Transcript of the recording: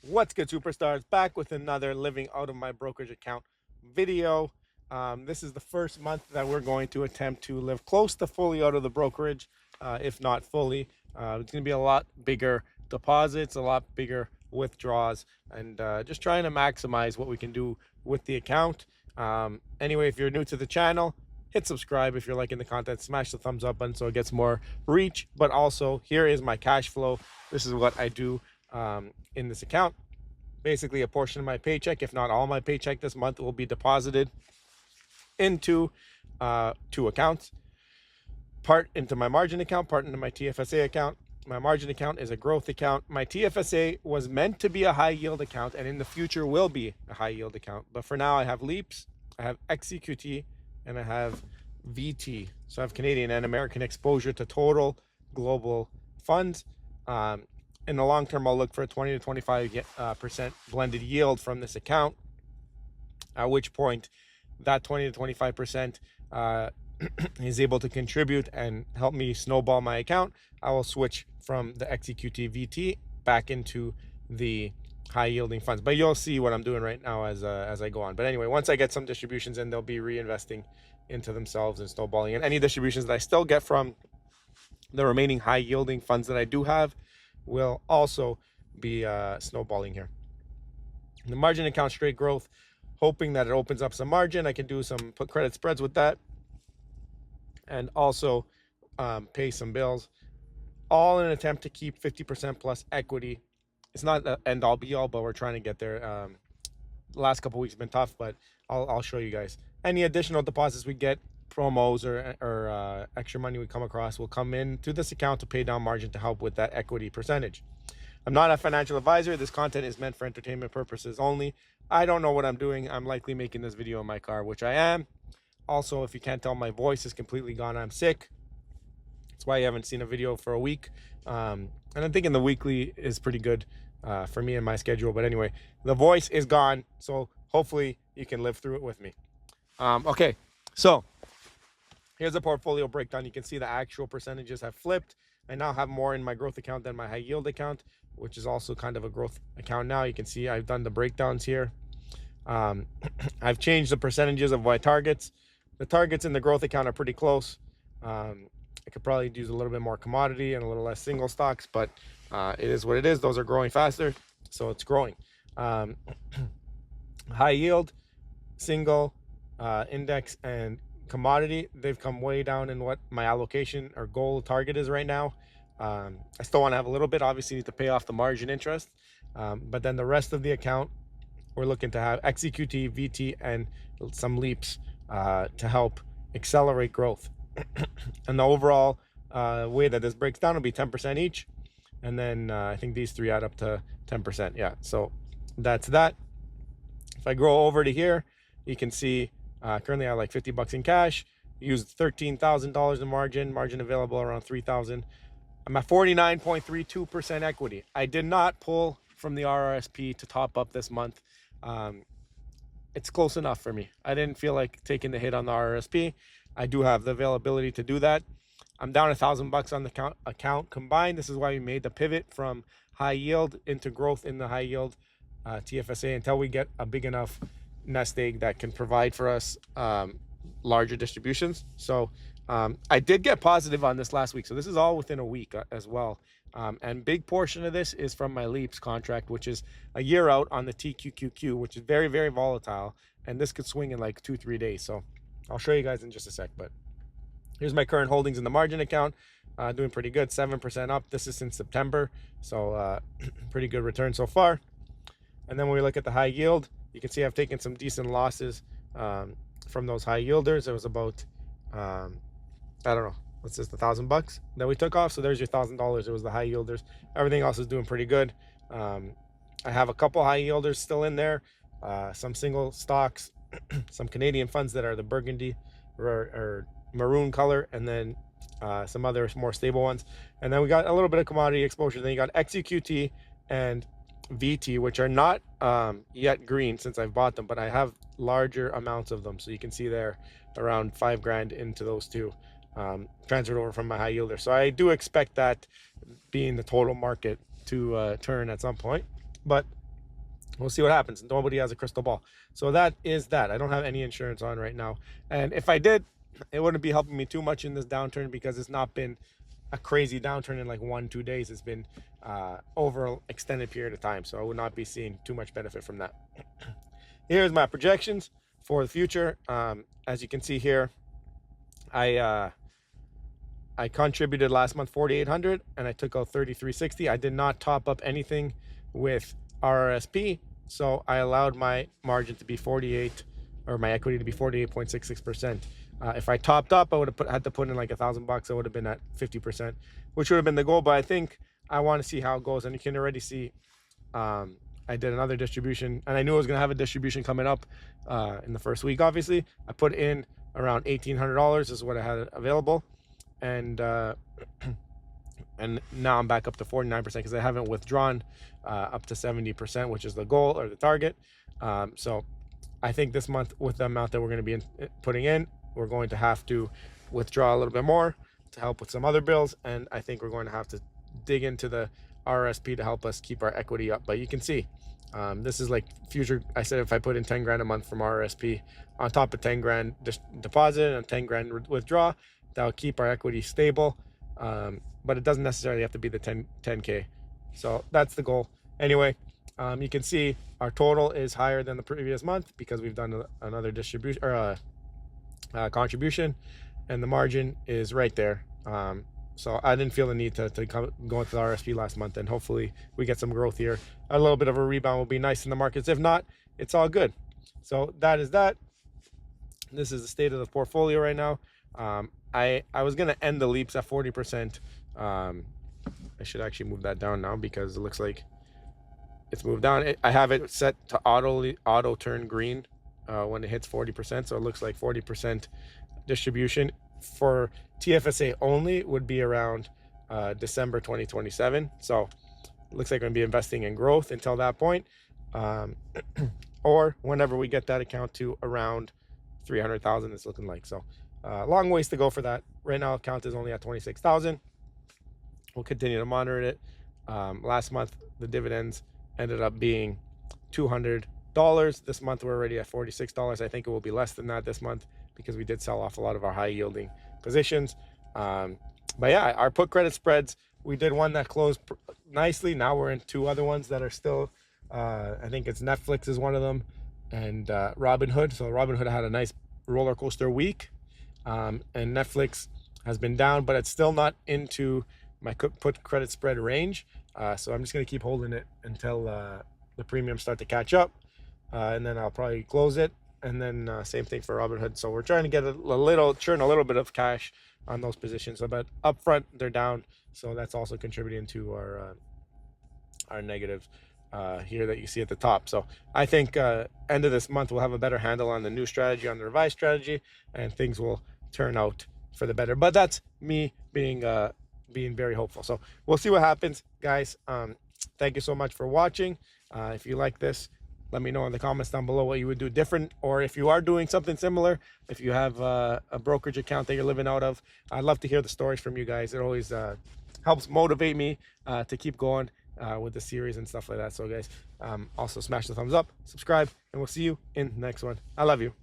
What's good, superstars? Back with another living out of my brokerage account video. This is the first month that we're going to attempt to live close to fully out of the brokerage, if not fully. It's going to be a lot bigger deposits, a lot bigger withdrawals, and just trying to maximize what we can do with the account. Anyway, if you're new to the channel, hit subscribe. If you're liking the content, smash the thumbs up button so it gets more reach. But also, here is my cash flow. This is what I do in this account. Basically, a portion of my paycheck, if not all my paycheck this month, will be deposited into two accounts. Part into my margin account, part into my TFSA account. My margin account is a growth account. My TFSA was meant to be a high yield account, and in the future will be a high yield account. But for now, I have LEAPS, I have XEQT, and I have VT. So I have Canadian and American exposure to total global funds. In the long term, I'll look for a 20 to 25% blended yield from this account, at which point that 20 to 25% is able to contribute and help me snowball my account. I will switch from the XEQT VT back into the high yielding funds, but you'll see what I'm doing right now as I go on. But anyway, once I get some distributions in, they'll be reinvesting into themselves and snowballing. And any distributions that I still get from the remaining high yielding funds that I do have will also be snowballing here. The margin account, straight growth, hoping that it opens up some margin. I can do some put credit spreads with that, and also pay some bills, all in an attempt to keep 50% plus equity. It's not the end all be all, but we're trying to get there. The last couple weeks have been tough, but I'll show you guys. Any additional deposits we get, promos or extra money we come across, will come into this account to pay down margin to help with that equity percentage. I'm not a financial advisor. This content is meant for entertainment purposes only. I don't know what I'm doing. I'm likely making this video in my car, which I am. Also, if you can't tell, my voice is completely gone. I'm sick. That's why you haven't seen a video for a week. And I'm thinking the weekly is pretty good for me and my schedule. But anyway, the voice is gone. So hopefully you can live through it with me. Okay, so here's a portfolio breakdown. You can see the actual percentages have flipped. I now have more in my growth account than my high yield account, which is also kind of a growth account now. You can see I've done the breakdowns here. I've changed the percentages of my targets. The targets in the growth account are pretty close. I could probably use a little bit more commodity and a little less single stocks, but it is what it is. Those are growing faster, so it's growing. High yield, single, index, and commodity, they've come way down in what my allocation or goal target is right now. I still want to have a little bit, obviously, to pay off the margin interest. But then the rest of the account, we're looking to have XEQT, VT, and some LEAPS to help accelerate growth. And the overall way that this breaks down will be 10% each. And then I think these three add up to 10%. Yeah, so that's that. If I go over to here, you can see currently I have like 50 bucks in cash, used $13,000 in margin available around 3,000. I'm at 49.32% equity. I did not pull from the RRSP to top up this month. It's close enough for me. I didn't feel like taking the hit on the RRSP. I do have the availability to do that. I'm down $1,000 on the account combined. This is why we made the pivot from high yield into growth in the high yield TFSA until we get a big enough nest egg that can provide for us larger distributions. So I did get positive on this last week. So this is all within a week as well. And big portion of this is from my LEAPS contract, which is a year out on the TQQQ, which is very, very volatile. And this could swing in like 2-3 days. So I'll show you guys in just a sec. But here's my current holdings in the margin account. Doing pretty good, 7% up. This is since September. So pretty good return so far. And then when we look at the high yield, you can see I've taken some decent losses from those high yielders. It was about, I don't know, what's this, $1,000 that we took off. So there's your $1,000. It was the high yielders. Everything else is doing pretty good. I have a couple high yielders still in there, some single stocks, some Canadian funds that are the burgundy or maroon color, and then some other more stable ones. And then we got a little bit of commodity exposure. Then you got XEQT and VT, which are not yet green since I've bought them, but I have larger amounts of them. So you can see there around 5 grand into those two, transferred over from my high yielder. So I do expect that being the total market to turn at some point. But we'll see what happens. Nobody has a crystal ball. So that is that. I don't have any insurance on right now. And if I did, it wouldn't be helping me too much in this downturn because it's not been a crazy downturn in like 1-2 days. It's been over an extended period of time. So I would not be seeing too much benefit from that. Here's my projections for the future. As you can see here, I contributed last month 4,800 and I took out 3,360. I did not top up anything with RRSP, so I allowed my margin to be 48, or my equity to be 48.66%. If I topped up, I would have had to put in like $1,000. I would have been at 50%, which would have been the goal. But I think I want to see how it goes, and you can already see I did another distribution, and I knew I was going to have a distribution coming up in the first week. Obviously, I put in around $1,800 is what I had available, and and now I'm back up to 49% because I haven't withdrawn up to 70%, which is the goal or the target. So I think this month, with the amount that we're going to be putting in, we're going to have to withdraw a little bit more to help with some other bills, and I think we're going to have to dig into the RRSP to help us keep our equity up. But you can see this is like future. I said if I put in 10 grand a month from RRSP on top of 10 grand deposit and 10 grand withdraw, that'll keep our equity stable. But it doesn't necessarily have to be the 10K. So that's the goal. Anyway, you can see our total is higher than the previous month because we've done another distribution or contribution, and the margin is right there. So I didn't feel the need to go into the RSP last month, and hopefully we get some growth here. A little bit of a rebound will be nice in the markets. If not, it's all good. So that is that. This is the state of the portfolio right now. I was going to end the leaps at 40%. I should actually move that down now because it looks like it's moved down. I have it set to auto turn green when it hits 40%. So it looks like 40% distribution for TFSA only would be around December 2027. So it looks like I'm going to be investing in growth until that point, or whenever we get that account to around 300,000. It's looking like. So long ways to go for that. Right now account is only at 26,000. We'll continue to monitor it. Last month the dividends ended up being $200. This month we're already at $46. I think it will be less than that this month because we did sell off a lot of our high yielding positions. But yeah, our put credit spreads, we did one that closed nicely. Now we're in two other ones that are still I think it's Netflix is one of them, and Robinhood. So Robinhood had a nice roller coaster week, and Netflix has been down, but it's still not into my put credit spread range. So I'm just going to keep holding it until the premiums start to catch up, and then I'll probably close it. And then same thing for Robinhood. So we're trying to get churn a little bit of cash on those positions. But up front they're down, so that's also contributing to our negative here that you see at the top. So I think end of this month we'll have a better handle on the new strategy, on the revised strategy, and things will turn out for the better. But that's me being very hopeful. So we'll see what happens, guys. Thank you so much for watching. If you like this, let me know in the comments down below what you would do different, or if you are doing something similar, if you have a brokerage account that you're living out of. I'd love to hear the stories from you guys. It always helps motivate me to keep going with the series and stuff like that. So guys, also smash the thumbs up, subscribe, and we'll see you in the next one. I love you.